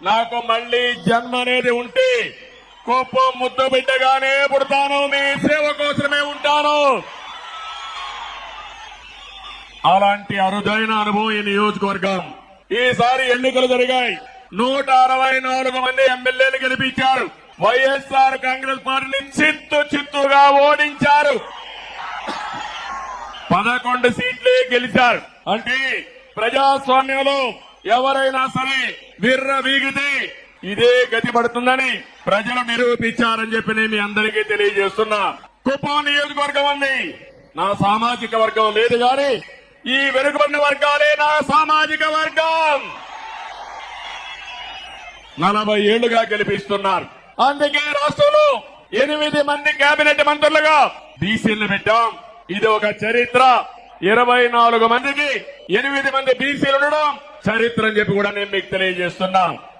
నాకు మళ్లీ జన్మ అనేది ఉంటే కుప్పం ముద్దు బిడ్డగానే పుడతాను, మీ సేవ కోసమే ఉంటాను. అలాంటి అరుదైన అనుభవం ఈ నియోజకవర్గం. ఈసారి ఎన్నికలు జరిగాయి. 164 మంది ఎమ్మెల్యేలు గెలిపించారు. వైఎస్ఆర్ కాంగ్రెస్ పార్టీని చిత్తుగా ఓడించారు. 11 సీట్లే గెలిచారు. అంటే ప్రజాస్వామ్యంలో ఎవరైనా సరే విర్ర వీగితే ఇదే గతి పడుతుందని ప్రజలు నిరూపించారని చెప్పి నేను మీ అందరికీ తెలియజేస్తున్నా. కుప్పం నియోజకవర్గం ఉంది, నా సామాజిక వర్గం లేదు గాని ఈ వెనుకబడిన వర్గాలే నా సామాజిక వర్గం. 40 ఏళ్లుగా గెలిపిస్తున్నారు. అందుకే రాష్ట్రంలో 8 మంది కేబినెట్ మంత్రులుగా బీసీలను పెట్టాం. ఇది ఒక చరిత్ర. 24 మందికి 8 మంది బీసీలు ఉండడం చరిత్ర అని చెప్పి కూడా నేను మీకు తెలియజేస్తున్నా.